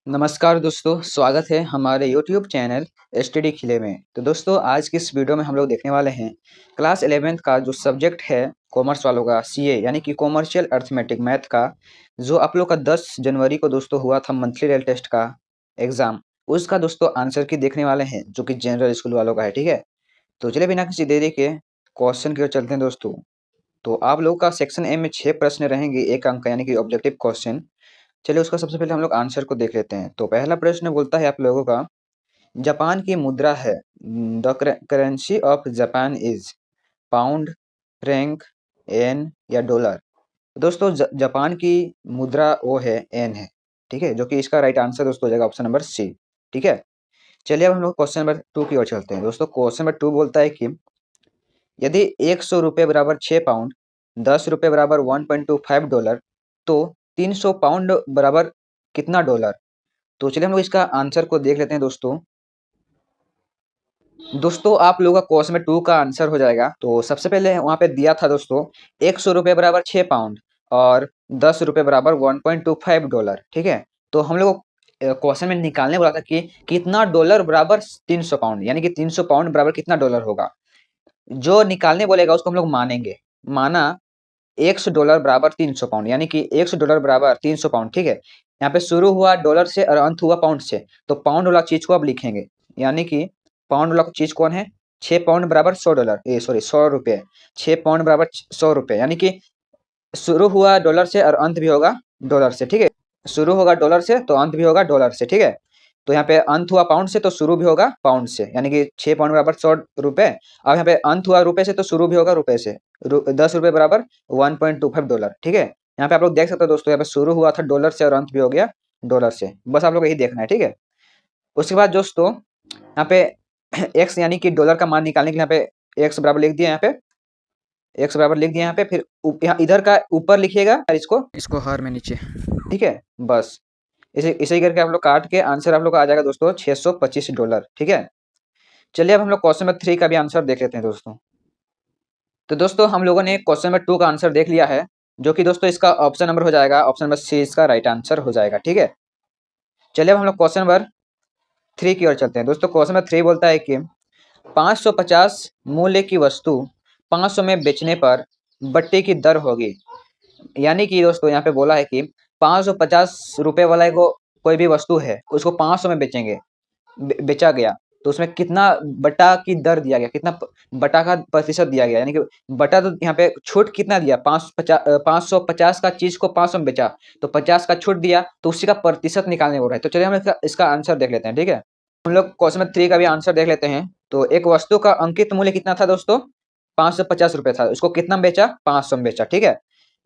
नमस्कार दोस्तों, स्वागत है हमारे YouTube चैनल स्टडी खिले में। तो दोस्तों, आज की इस वीडियो में हम लोग देखने वाले हैं क्लास 11th का जो सब्जेक्ट है कॉमर्स वालों का सीए यानी कि कॉमर्शियल अर्थमेटिक मैथ का, जो आप लोग का 10 जनवरी को दोस्तों हुआ था मंथली रियल टेस्ट का एग्जाम। उसका दोस्तों आंसर की देखने वाले हैं, जो कि जनरल स्कूल वालों का है। ठीक है, तो चलिए बिना किसी देरी के क्वेश्चन की ओर चलते हैं दोस्तों। तो आप लोग का सेक्शन ए में 6 प्रश्न रहेंगे, 1 अंक का, यानी कि ऑब्जेक्टिव क्वेश्चन। चलिए उसका सबसे पहले हम लोग आंसर को देख लेते हैं। तो पहला प्रश्न बोलता है आप लोगों का, जापान की मुद्रा है, the currency of Japan is pound, franc, yen या डॉलर। दोस्तों जापान की मुद्रा वो है एन है। ठीक है, जो कि इसका राइट आंसर दोस्तों हो जाएगा ऑप्शन नंबर सी। ठीक है, चलिए अब हम लोग क्वेश्चन नंबर 2 की ओर चलते हैं। दोस्तों क्वेश्चन नंबर 2 बोलता है कि यदि 100 रुपये बराबर 6 पाउंड, 10 रुपये बराबर 1.25 डॉलर, तो 300 पाउंड बराबर कितना डॉलर। तो चलिए हम लोग इसका आंसर को देख लेते हैं दोस्तों। दोस्तों आप लोगों का क्वेश्चन में 2 का आंसर हो जाएगा। तो सबसे पहले वहां पे दिया था दोस्तों 100 रुपये बराबर 6 पाउंड और 10 रुपये बराबर 1.25 डॉलर। ठीक है, तो हम लोग क्वेश्चन में निकालने वाला था कि कितना डॉलर बराबर 300 पाउंड, यानी कि 300 पाउंड बराबर कितना डॉलर होगा। जो निकालने बोलेगा उसको हम लोग मानेंगे। माना $100 बराबर 300 पाउंड, यानी कि $100 बराबर 300 पाउंड। ठीक है, यहाँ पे शुरू हुआ डॉलर से और अंत हुआ पाउंड से, तो पाउंड वाला चीज को अब लिखेंगे। यानी कि पाउंड वाला चीज कौन है, 6 पाउंड बराबर 100 डॉलर, ए सॉरी 100 रुपये। 6 पाउंड बराबर 100 रुपये, यानी कि शुरू हुआ डॉलर से और अंत भी होगा डॉलर से। ठीक है, शुरू होगा डॉलर से तो अंत भी होगा डॉलर से। ठीक है, तो यहाँ पे अंत हुआ पाउंड से तो शुरू भी होगा पाउंड से, यानी कि 6 पाउंड बराबर 100 रुपये। अब यहाँ पे अंत हुआ रुपए से तो शुरू भी होगा रुपए से। 10 रुपये बराबर 1.25 डॉलर। ठीक है, यहाँ पे आप लोग देख सकते हो दोस्तों, यहाँ पे शुरू हुआ था डॉलर से और अंत भी हो गया डॉलर से। बस आप लोग यही देखना है। ठीक है, उसके बाद दोस्तों यहाँ पे एक्स यानी कि डॉलर का मान निकालने के लिए यहाँ पे एक्स बराबर लिख दिया। यहाँ पे एक्स बराबर लिख दिया। यहाँ पे फिर यहाँ इधर का ऊपर लिखिएगा और इसको इसको हर में नीचे। ठीक है, बस इसे इसे करके आप लोग काट के आंसर आप लोग का आ जाएगा दोस्तों $625। ठीक है, चलिए अब हम लोग क्वेश्चन नंबर 3 का भी आंसर देख लेते हैं दोस्तों। तो दोस्तों हम लोगों ने क्वेश्चन नंबर 2 का आंसर देख लिया है, जो कि दोस्तों इसका ऑप्शन नंबर हो जाएगा, ऑप्शन नंबर सी इसका राइट आंसर हो जाएगा। ठीक है, चलिए अब हम लोग क्वेश्चन नंबर 3 की ओर चलते हैं। दोस्तों क्वेश्चन नंबर 3 बोलता है कि 550 मूल्य की वस्तु 500 में बेचने पर बट्टे की दर होगी। यानी कि दोस्तों यहाँ पे बोला है कि 550 रुपए वाला को कोई भी वस्तु है, उसको 500 में बेचेंगे, बेचा गया, तो उसमें कितना बटा की दर दिया गया, कितना बटा का प्रतिशत दिया गया। यानी कि बटा तो यहाँ पे छूट कितना दिया, 550 का चीज को 500 में बेचा, तो 50 का छूट दिया, तो उसी का प्रतिशत निकालने बोल रहा है। तो चलिए हम इसका आंसर देख लेते हैं। ठीक है, हम लोग क्वेश्चन नंबर 3 का भी आंसर देख लेते हैं। तो एक वस्तु का अंकित मूल्य कितना था दोस्तों, 550 रुपये था, उसको कितना में बेचा, 500 में बेचा। ठीक है,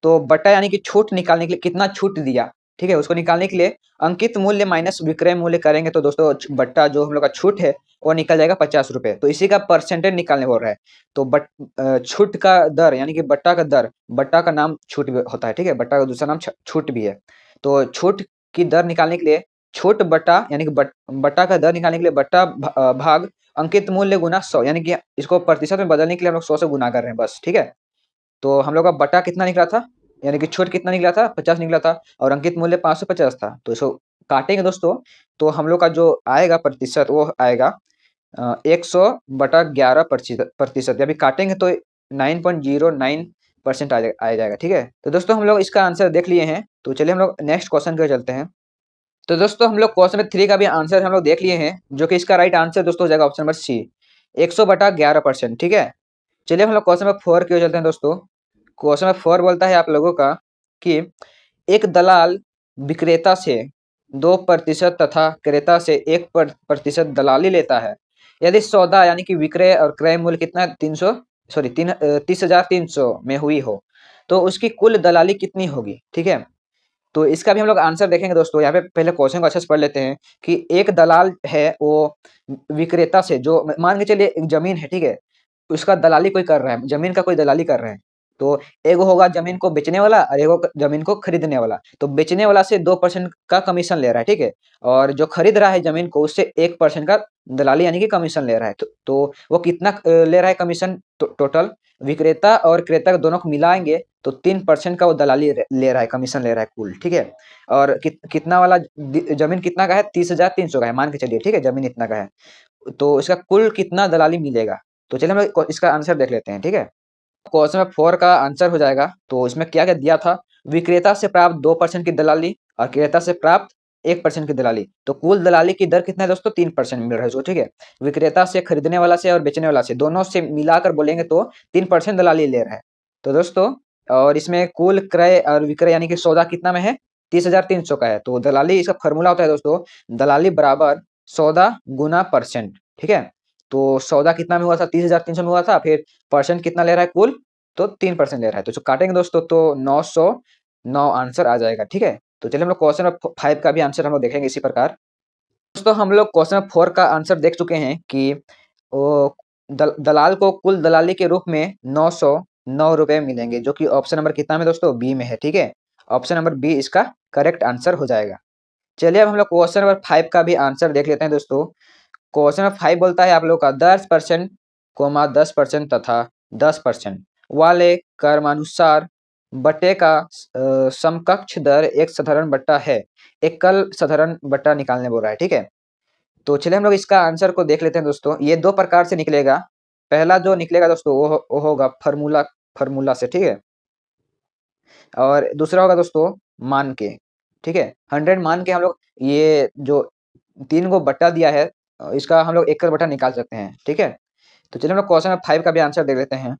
तो बटा यानी कि छूट निकालने के लिए कितना छूट दिया। ठीक है, उसको निकालने के लिए अंकित मूल्य माइनस विक्रय मूल्य करेंगे, तो दोस्तों बट्टा जो हम लोग का छूट है वो निकल जाएगा 50 रुपये। तो इसी का परसेंटेज निकालने बोल रहा है। तो छूट का दर यानी कि बट्टा का दर, बट्टा का नाम छूट भी होता है। ठीक है, बट्टा का दूसरा नाम छूट भी है। तो छूट की दर निकालने के लिए छूट बट्टा यानी कि बट्टा का दर निकालने के लिए बट्टा भाग अंकित मूल्य गुना 100, यानी कि इसको प्रतिशत में बदलने के लिए हम लोग 100 से गुना कर रहे हैं बस। ठीक है, तो हम लोग का बटा कितना निकला था, यानी कि छूट कितना निकला था, 50 निकला था, और अंकित मूल्य 550 था। तो इसको काटेंगे दोस्तों, तो हम लोग का जो आएगा प्रतिशत वो आएगा 100/11 प्रतिशत। अभी काटेंगे तो 9.09% आ जाएगा। ठीक है, तो दोस्तों हम लोग इसका आंसर देख लिए हैं। तो चलिए हम लोग नेक्स्ट क्वेश्चन की ओर चलते हैं। तो दोस्तों हम लोग क्वेश्चन नंबर 3 का भी आंसर हम लोग देख लिए हैं, जो कि इसका राइट आंसर दोस्तों हो जाएगा ऑप्शन नंबर सी, 100/11%। ठीक है, चलिए हम लोग क्वेश्चन नंबर 4 की ओर चलते हैं दोस्तों। क्वेश्चन नंबर 4 बोलता है आप लोगों का कि एक दलाल विक्रेता से 2% तथा क्रेता से 1% दलाली लेता है। यदि सौदा यानी कि विक्रय और क्रय मूल्य कितना 30,300 में हुई हो, तो उसकी कुल दलाली कितनी होगी। ठीक है, तो इसका भी हम लोग आंसर देखेंगे दोस्तों। यहाँ पे पहले क्वेश्चन को अच्छे से पढ़ लेते हैं कि एक दलाल है, वो विक्रेता से, जो मान के चलिए एक जमीन है, ठीक है, उसका दलाली कोई कर रहा है, जमीन का कोई दलाली कर रहे हैं, तो एक होगा जमीन को बेचने वाला और एक होगा जमीन को खरीदने वाला। तो बेचने वाला से 2% का कमीशन ले रहा है, ठीक है। और जो खरीद रहा है जमीन को उससे 1% का दलाली यानी कि कमीशन ले रहा है। तो वो कितना ले रहा है कमीशन टोटल, विक्रेता और क्रेता दोनों को मिलाएंगे तो 3% का वो दलाली ले रहा है, कमीशन ले रहा है कुल, ठीक है। और कितना वाला जमीन कितना का है, 30,300 का है मान के चलिए, ठीक है, जमीन इतना का है। तो इसका कुल कितना दलाली मिलेगा, तो चलिए हम लोग इसका आंसर देख लेते हैं, ठीक है। क्वेश्चन नंबर 4 का आंसर हो जाएगा। तो इसमें क्या क्या दिया था, विक्रेता से प्राप्त 2% की दलाली और क्रेता से प्राप्त 1% की दलाली। तो कुल दलाली की दर कितना है दोस्तों, 3% मिल रहा है, ठीक है। विक्रेता से, खरीदने वाला से और बेचने वाला से, दोनों से मिलाकर बोलेंगे तो 3% दलाली ले रहा है। तो दोस्तों, और इसमें कुल क्रय और विक्रय यानी कि सौदा कितना में है, 30,300 का है। तो दलाली, इसका फॉर्मूला होता है दोस्तों, दलाली बराबर सौदा गुना परसेंट, ठीक है। तो सौदा कितना में हुआ था, 30,300 में हुआ था, फिर परसेंट कितना ले रहा है कुल, तो 3% ले रहा है। तो जो काटेंगे दोस्तों तो 909 आंसर आ जाएगा, ठीक है। तो चलिए हम लोग क्वेश्चन नंबर 5 का भी आंसर हम लोग देखेंगे इसी प्रकार। दोस्तों हम लोग क्वेश्चन नंबर 4 का आंसर देख चुके हैं कि वो दलाल को कुल दलाली के रूप में 909 रुपए मिलेंगे, जो कि ऑप्शन नंबर कितना में दोस्तों, बी में है, ठीक है। ऑप्शन नंबर बी इसका करेक्ट आंसर हो जाएगा। चलिए अब हम लोग क्वेश्चन नंबर 5 का भी आंसर देख लेते हैं दोस्तों। क्वेश्चन नंबर 5 बोलता है आप लोग का 10% कोमा 10% तथा 10% वाले क्रमानुसार बट्टे का समकक्ष दर एक साधारण बट्टा है, एकल साधारण बट्टा निकालने बोल रहा है, ठीक है। तो चलिए हम लोग इसका आंसर को देख लेते हैं दोस्तों। ये दो प्रकार से निकलेगा। पहला जो निकलेगा दोस्तों वो होगा फार्मूला, फार्मूला से, ठीक है। और दूसरा होगा दोस्तों मान के, ठीक है। 100 मान के हम लोग ये जो 3 गो बट्टा दिया है इसका हम लोग एकल बट्टा निकाल सकते हैं, ठीक है। तो चलिए हम लोग क्वेश्चन नंबर 5 का भी आंसर देख लेते हैं।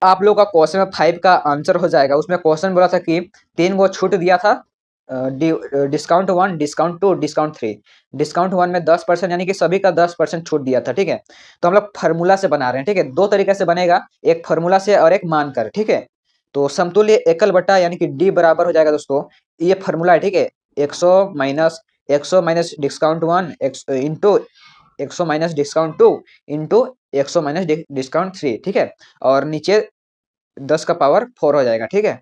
आप लोगों का क्वेश्चन नंबर 5 का आंसर हो जाएगा। उसमें क्वेश्चन बोला था कि 3 गो छूट दिया था, डिस्काउंट 1, डिस्काउंट 2, डिस्काउंट 3। डिस्काउंट 1 में 10% यानी कि सभी का 10% छूट दिया था, ठीक है। तो हम लोग फार्मूला से बना रहे हैं, ठीक है। दो तरीके से बनेगा, एक फार्मूला से और एक मानकर, ठीक है। तो समतुल्य एकल बट्टा यानी कि डी बराबर हो जाएगा दोस्तों, ये फार्मूला है, ठीक है। 100 minus discount 1 into 100 minus discount 2 into 100 minus discount 3, ठीक है। और नीचे 10 का पावर 4 हो जाएगा, ठीक है।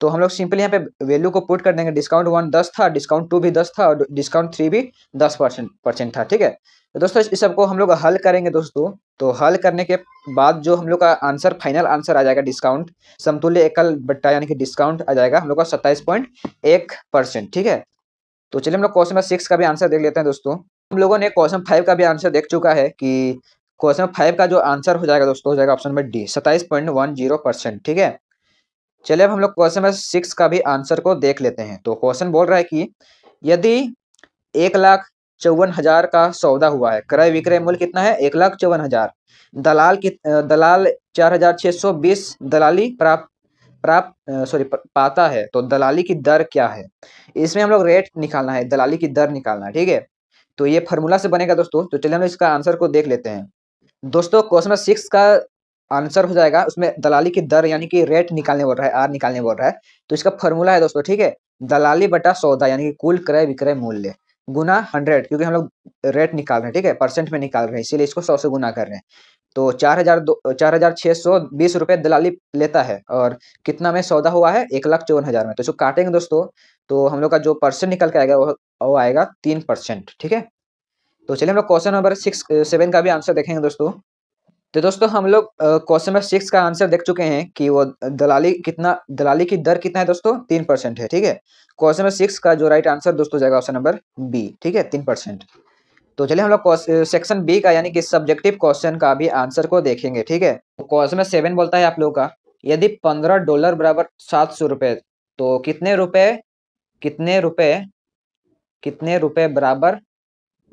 तो हम लोग सिंपली यहाँ पे वैल्यू को पुट कर देंगे। डिस्काउंट 1 10 था, डिस्काउंट 2 भी 10 था और डिस्काउंट 3 भी 10% था, ठीक है। तो दोस्तों इस सबको हम लोग हल करेंगे दोस्तों। तो हल करने के बाद जो हम लोग का आंसर, फाइनल आंसर आ जाएगा, डिस्काउंट समतुल्य एकल बट्टा यानी कि डिस्काउंट आ जाएगा हम लोग का 27.1%, ठीक है। तो चलिए हम लोग क्वेश्चन नंबर 6 का भी आंसर देख लेते हैं दोस्तों। हम लोगों ने क्वेश्चन 5 का भी आंसर देख चुका है कि क्वेश्चन 5 का जो आंसर हो जाएगा दोस्तों, हो जाएगा ऑप्शन नंबर डी, 27.10%, ठीक है। चलिए अब हम लोग क्वेश्चन नंबर 6 का भी आंसर को देख लेते हैं। तो क्वेश्चन बोल रहा है कि यदि 1,54,000 का सौदा हुआ है, क्रय विक्रय मूल्य कितना है, 1,54,000, दलाल 4,620 दलाली प्राप्त प्राप्त सॉरी पाता है, तो दलाली की दर क्या है। इसमें हम लोग रेट निकालना है, दलाली की दर निकालना है, ठीक है। तो ये फार्मूला से बनेगा दोस्तों। तो चलिए हम इसका आंसर को देख लेते हैं। दोस्तों क्वेश्चन नंबर 6 का आंसर हो जाएगा, उसमें दलाली की दर यानी कि रेट निकालने बोल रहा है, आर निकालने बोल रहा है। तो इसका फार्मूला है दोस्तों, ठीक है, दलाली बटा सौदा यानी कि कुल क्रय विक्रय मूल्य गुना 100, क्योंकि हम लोग रेट निकाल रहे हैं, ठीक है, परसेंट में निकाल रहे हैं, इसीलिए इसको 100 से गुना कर रहे हैं। तो 4,620 रुपये दलाली लेता है और कितना में सौदा हुआ है, 1,54,000 में। तो इसको काटेंगे दोस्तों तो हम लोग का जो परसेंट निकल के आएगा वो आएगा 3%, ठीक है। तो चलिए हम लोग क्वेश्चन नंबर 7 का भी आंसर देखेंगे दोस्तों। तो दोस्तों हम लोग क्वेश्चन नंबर 6 का आंसर देख चुके हैं कि वो दलाली की दर कितना है दोस्तों, 3% है, ठीक है। क्वेश्चन नंबर 6 का जो राइट आंसर दोस्तों जाएगा ऑप्शन नंबर बी, ठीक है, 3%। तो चलिए हम लोग सेक्शन बी का यानी कि सब्जेक्टिव क्वेश्चन का भी आंसर को देखेंगे, ठीक है। क्वेश्चन नंबर 7 बोलता है आप लोगों का, यदि $15 बराबर 700 रुपए, तो कितने रुपए कितने रुपए बराबर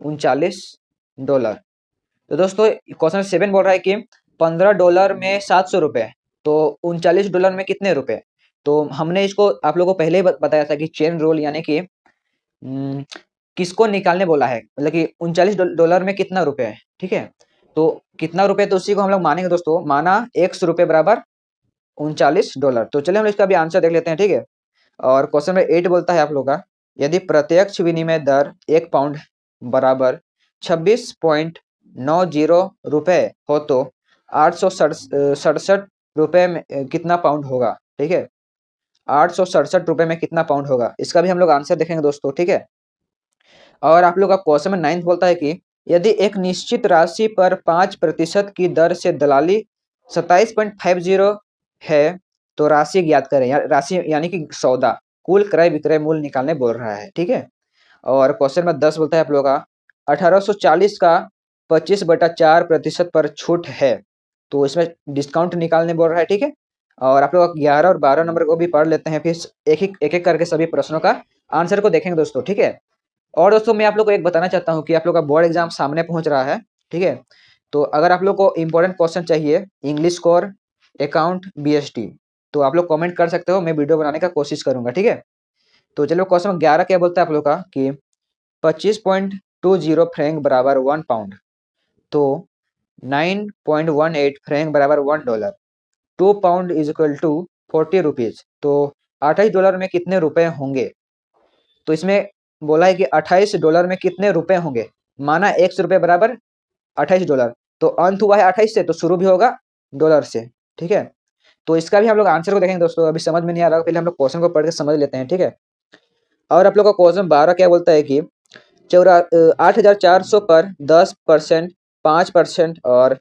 $39। तो दोस्तों क्वेश्चन 7 बोल रहा है कि $15 में 700 रुपए, तो $39 में कितने रुपए। तो हमने इसको आप लोगों को पहले ही बताया था कि चेन रूल यानी कि किसको निकालने बोला है, मतलब कि $39 में कितना रुपए है, ठीक है। तो कितना रुपए, तो उसी को हम लोग मानेंगे दोस्तों। माना $100 बराबर $39। तो चलिए हम इसका भी आंसर देख लेते हैं, ठीक है। और क्वेश्चन नंबर 8 बोलता है आप लोग का, यदि प्रत्यक्ष विनिमय दर 1 पाउंड बराबर 26.90 रुपए हो तो 867 रुपए में कितना पाउंड होगा, ठीक है। 867 रुपए में कितना पाउंड होगा, इसका भी हम लोग आंसर देखेंगे दोस्तों, ठीक है। और आप लोग का क्वेश्चन में 9th बोलता है कि यदि एक निश्चित राशि पर 5% की दर से दलाली 27.50 है तो राशि ज्ञात करें, राशि यानी कि सौदा, कुल क्रय विक्रय मूल्य निकालने बोल रहा है, ठीक है। और क्वेश्चन में 10 बोलता है आप लोग का 1840 का 25/4% पर छूट है, तो इसमें डिस्काउंट निकालने बोल रहा है, ठीक है। और आप लोग 11 और 12 नंबर को भी पढ़ लेते हैं, फिर एक एक करके सभी प्रश्नों का आंसर को देखेंगे दोस्तों, ठीक है। और दोस्तों मैं आप लोग को एक बताना चाहता हूँ कि आप लोग का बोर्ड एग्जाम सामने पहुंच रहा है, ठीक है। तो अगर आप लोग को इंपॉर्टेंट क्वेश्चन चाहिए इंग्लिश कोर, अकाउंट, बीएसटी, तो आप लोग कमेंट कर सकते हो, मैं वीडियो बनाने का कोशिश करूंगा, ठीक है। तो चलो क्वेश्चन 11 क्या बोलता है आप लोग का कि 25.20 फ्रैंक बराबर 1 पाउंड, तो 9.18 फ्रैंक बराबर $1, 2 pound is equal to 40 rupees, तो $28 में कितने रुपए होंगे। तो इसमें बोला है कि $28 में कितने रुपए होंगे, माना $1 बराबर $28, तो अंत हुआ है 28 से, तो शुरू भी होगा डॉलर से, ठीक है। तो इसका भी हम लोग आंसर को देखेंगे दोस्तों, अभी समझ में नहीं आ रहा, पहले हम लोग क्वेश्चन को पढ़ के समझ लेते हैं, ठीक है। और आप लोग का क्वेश्चन 12 क्या बोलता है कि 8,400 पर 10%, 5% और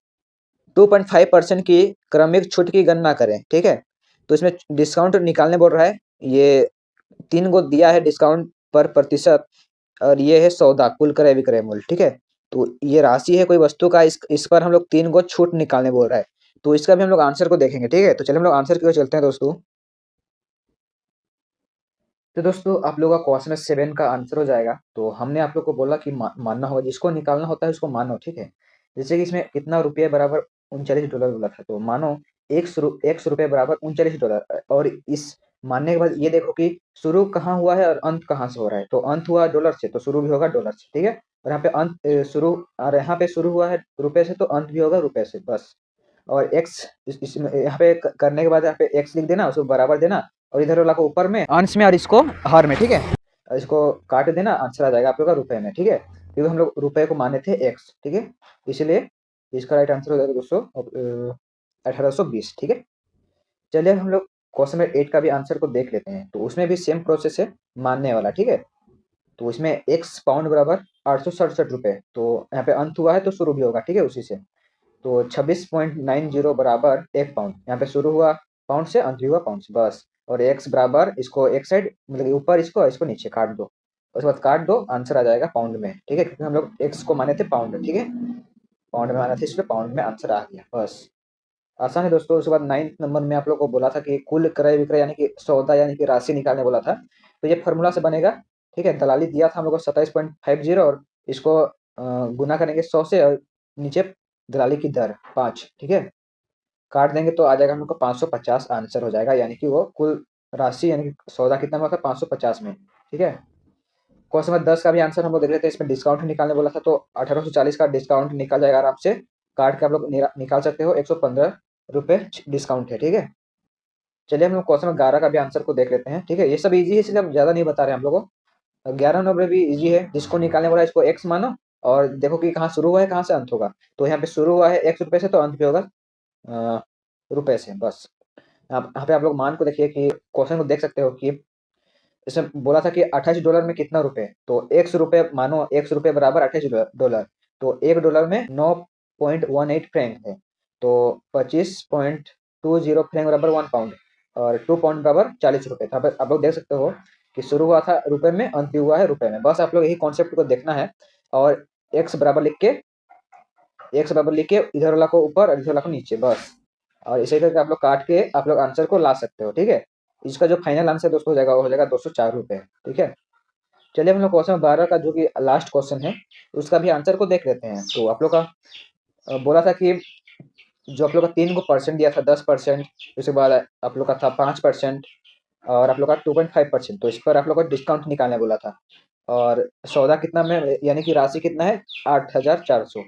2.5% की क्रमिक छूट की गणना करें, ठीक है। तो इसमें डिस्काउंट निकालने बोल रहा है, ये 3 गो दिया है डिस्काउंट पर प्रतिशत, और ये है सौदा, कुल क्रय विक्रय मूल्य, ठीक है। तो ये राशि है कोई वस्तु का, इस पर हम लोग 3 गो छूट निकालने बोल रहा है, तो इसका भी हम लोग आंसर को देखेंगे, ठीक है। तो चलिए हम लोग आंसर की ओर चलते हैं दोस्तों। तो दोस्तों आप लोगों का क्वेश्चन 7 का आंसर हो जाएगा, तो हमने आप लोग को बोला कि मानना होगा, जिसको निकालना होता है उसको मानो, ठीक है। जैसे कि इसमें कितना रुपये बराबर $39 बोला था, तो मानो एक सौ रुपये बराबर $39, और इस मानने के बाद ये देखो कि शुरू कहाँ हुआ है और अंत कहाँ से हो रहा है, तो अंत हुआ डॉलर से, तो शुरू भी होगा डॉलर से, ठीक है। और यहाँ पे शुरू, और यहाँ पे शुरू हुआ है रुपए से, तो अंत भी होगा रुपए से, बस। और एक्स इसमें यहाँ पे करने के बाद यहाँ पे एक्स लिख देना, उसको बराबर देना, और इधर वाला को ऊपर में अंश में और इसको हर में, ठीक है। और इसको काट देना, आंसर आ जाएगा आप लोग का रुपए में, ठीक है, क्योंकि हम लोग रुपए को माने थे एक्स, ठीक है। इसलिए इसका राइट आंसर हो जाएगा दोस्तों 1820, ठीक है। चलिए हम लोग क्वेश्चन नंबर 8 का भी आंसर को देख लेते हैं, तो उसमें भी सेम प्रोसेस है, मानने वाला, ठीक है। तो इसमें एक्स पाउंड बराबर 867 रुपये, तो यहाँ पे अंत हुआ है तो शुरू भी होगा, ठीक है, उसी से। तो 26.90 बराबर 1 पाउंड, यहाँ पे शुरू हुआ पाउंड से, अंत भी हुआ पाउंड से, बस। और एक्स बराबर, इसको एक साइड मतलब ऊपर, इसको नीचे काट दो, उसके बाद काट दो, आंसर आ जाएगा पाउंड में, ठीक है, क्योंकि हम लोग एक्स को माने थे पाउंड, ठीक है, पाउंड में माना थे, इसलिए पाउंड में आंसर आ गया, बस। आसान है दोस्तों। उसके बाद 9th नंबर में आप लोग को बोला था कि कुल क्रय विक्रय यानी कि सौदा यानी कि राशि निकालने बोला था, तो ये फॉर्मूला से बनेगा, ठीक है। दलाली दिया था हम लोग को 27.50, और इसको गुना करेंगे 100 से, और नीचे दलाली की दर 5, ठीक है। काट देंगे तो आ जाएगा हम लोग को 550 आंसर हो जाएगा, यानी कि वो कुल राशि यानी कि सौदा कितना में होता है 550 में, ठीक है। क्वेश्चन नंबर 10 का भी आंसर हम लोग देख लेते हैं, इसमें डिस्काउंट निकालने बोला था, तो 1840 का डिस्काउंट निकाल जाएगा आराम से, काट के आप लोग निकाल सकते हो, 115 रुपये डिस्काउंट है, ठीक है। चलिए हम लोग क्वेश्चन नंबर 11 का भी आंसर को देख लेते हैं, ठीक है। ये सब इजी है, इसलिए हम ज्यादा नहीं बता रहे हैं हम लोग को। 11 नंबर भी इजी है, जिसको निकालने वाला है इसको एक्स मानो, और देखो कि कहाँ शुरू हुआ है कहाँ से अंत होगा, तो यहाँ पे शुरू हुआ है $1 से, तो अंत पे होगा रुपए से, बस। यहाँ पे आप लोग मान को देखिए कि क्वेश्चन को देख सकते हो कि इसमें बोला था कि $28 में कितना रुपए, तो $100 मानो, $100 बराबर $28, तो $1 में 9.18 फ्रैंक है, तो 25.20 फ्रैंक बराबर 1 पाउंड, और 2 पाउंड बराबर ₹40। तो आप लोग देख सकते हो कि शुरू हुआ था रुपए में, अंत भी हुआ है रुपए में, बस आप लोग यही कॉन्सेप्ट को देखना है, और एक्स बराबर लिख के इधर वाला को ऊपर और इधर वाला को नीचे, बस। और इसे करके आप लोग काट के आप लोग आंसर को ला सकते हो, ठीक है। इसका जो फाइनल आंसर दोस्तों हो जाएगा, वो हो जाएगा ₹204, ठीक है। चलिए हम लोग क्वेश्चन 12 का जो कि लास्ट क्वेश्चन है, उसका भी आंसर को देख लेते हैं। तो आप लोग का बोला था कि जो आप लोग का 3 को परसेंट दिया था, 10%, उसके बाद आप लोग का था 5%, और आप लोग का 2.5%, तो इस पर आप लोग को डिस्काउंट निकालने बोला था, और सौदा कितना में यानी कि राशि कितना है 8,400,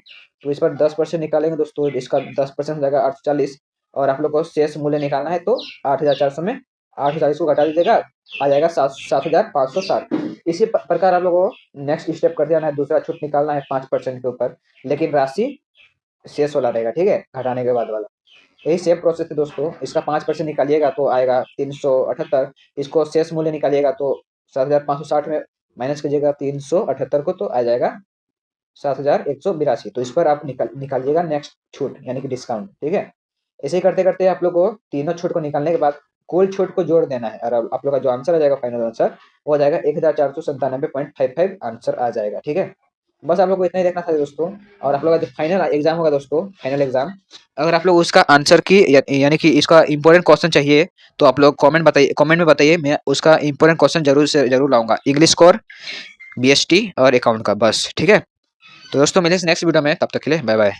तो इस पर 10% निकालेंगे दोस्तों, इसका 10% हो जाएगा 840, और आप लोग को शेष मूल्य निकालना है, तो 8,400 में 840 को घटा दीजिएगा, आ जाएगा 7,560। इसी प्रकार आप लोगों को नेक्स्ट स्टेप कर देना है, दूसरा छूट निकालना है 5% के ऊपर, लेकिन राशि शेष वाला रहेगा, ठीक है, घटाने के बाद वाला। यही सेम प्रोसेस है दोस्तों। इसका 5% निकालिएगा तो आएगा 378। इसको शेष मूल्य निकालिएगा तो 7560 में माइनस कीजिएगा 378 को, तो आ जाएगा 7182। तो इस पर आप निकालिएगा नेक्स्ट छूट यानी कि डिस्काउंट, ठीक है। ऐसे ही करते करते आप लोग को तीनों छूट को निकालने के बाद कुल छूट को जोड़ देना है, और आप लोग का जो आंसर आ जाएगा फाइनल आंसर वो आ जाएगा 1497.55 आंसर आ जाएगा, ठीक है। बस आप लोग को इतना ही देखना था दोस्तों। और आप लोग का जो फाइनल एग्जाम होगा दोस्तों, फाइनल एग्जाम, अगर आप लोग उसका आंसर की यानी कि इसका इंपॉर्टेंट क्वेश्चन चाहिए तो आप लोग कमेंट में बताइए, मैं उसका इंपॉर्टेंट क्वेश्चन जरूर से जरूर लाऊंगा, इंग्लिश स्कोर, बीएसटी और अकाउंट का, बस, ठीक है। तो दोस्तों मिलेंगे नेक्स्ट वीडियो में, तब तक के लिए बाय बाय।